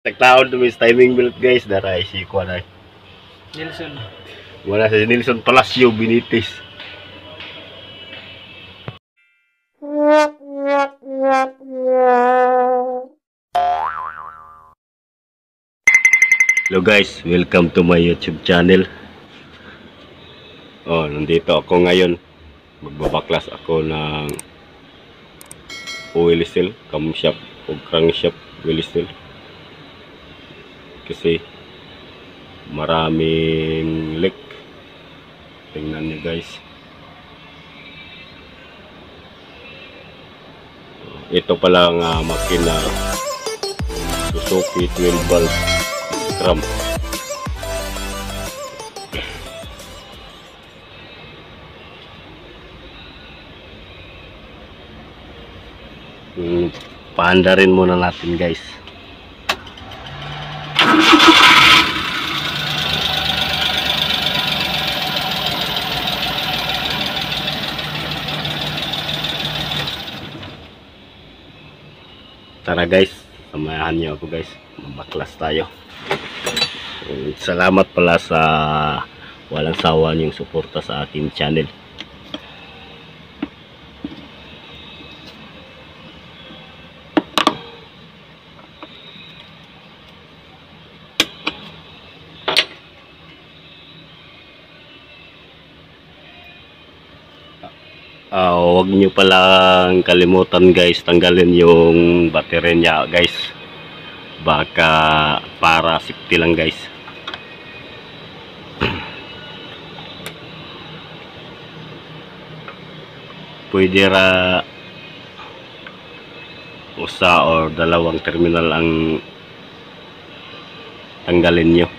Nagtaon to mis timing belt guys. Daray si Kuanay. Nelson. Wala si Nelson Palacio Benitez. Hello guys, welcome to my YouTube channel. Oh, nandito ako ngayon. Magbabaklas ako ng oil seal, camshaft o crankshaft oil seal. Kasi maraming leak. Tingnan niyo guys. Ito pala ang makina Suzuki 12 valve Scrum. Paandarin muna natin guys. Tara guys, samahan niyo ako guys. Mabaklas tayo. Salamat pala sa walang sawa niyong suporta sa aking channel. Huwag nyo palang kalimutan guys, tanggalin yung battery niya guys. Baka para safety lang guys. Pwede ra usa or dalawang terminal ang tanggalin nyo.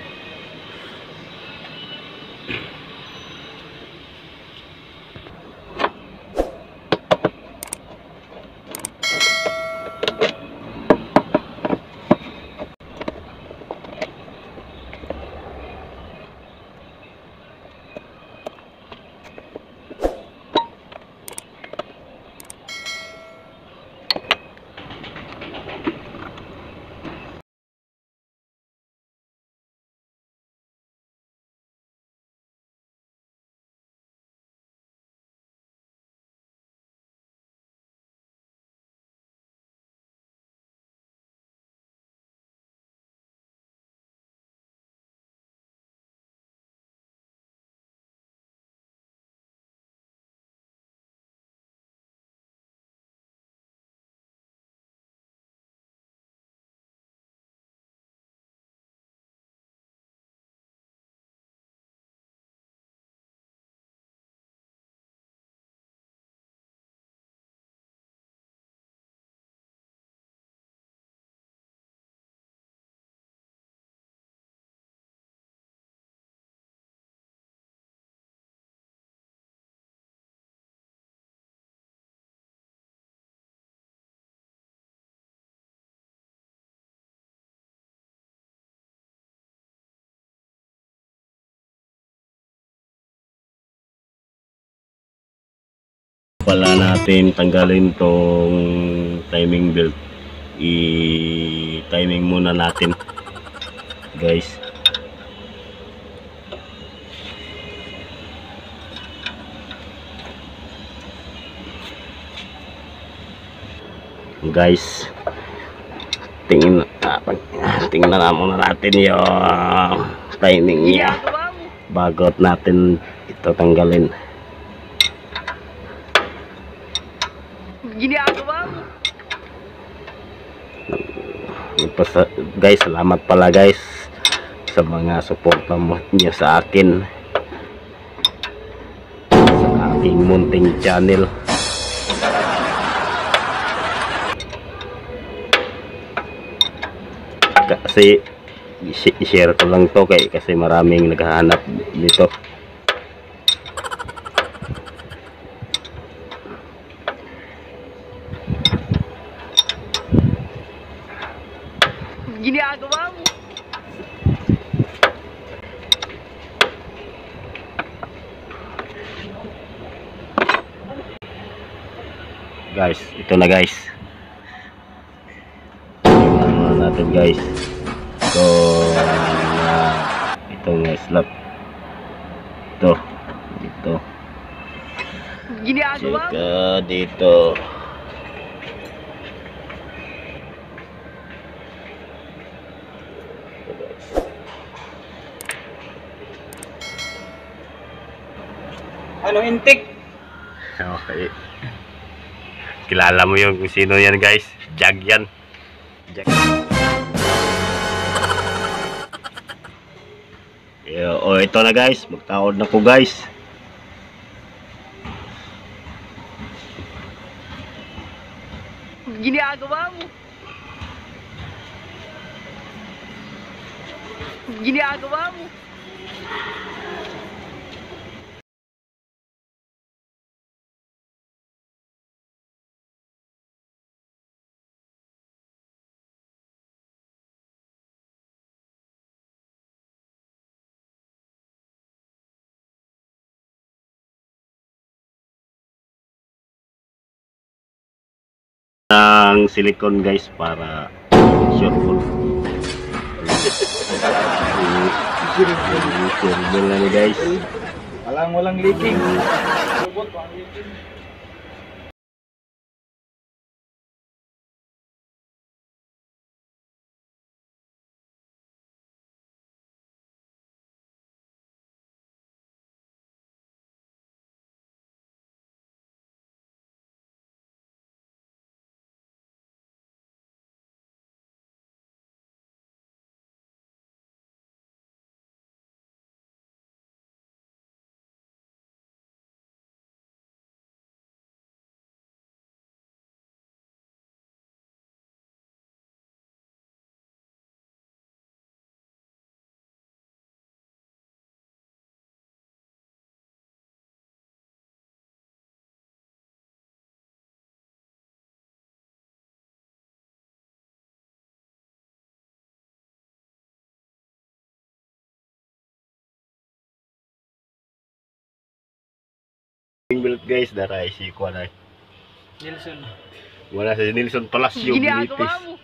Pala natin tanggalin tong timing belt. I-timing muna natin guys. Guys, tingnan muna natin yung timing niya bago natin ito tanggalin. Ginagawa mo. Guys, salamat pala guys sa mga suporta niyo sa akin sa aking munting channel. Kasi i-share ko lang to kasi maraming naghahanap dito. Ginagawa mo. Guys, ito na guys. Tingnan natin guys. itong slot. Ito. Dito. Ginagawa mo. Tsaka dito. Ano, intik? Okay. Kilala mo yung kung sino yan, guys. Jag yan. Jag. O ito na, guys. Magtaod na ko, guys. Ginagawa mo. Ginagawa mo. Ang silicone, guys, para sureful. Sureful na ni, guys. Walang leaking. Robot, walang leaking. Belt, guys, daray si Kuan ay. Nilson. Wala si Nilson Palacio. Ginagawa mo.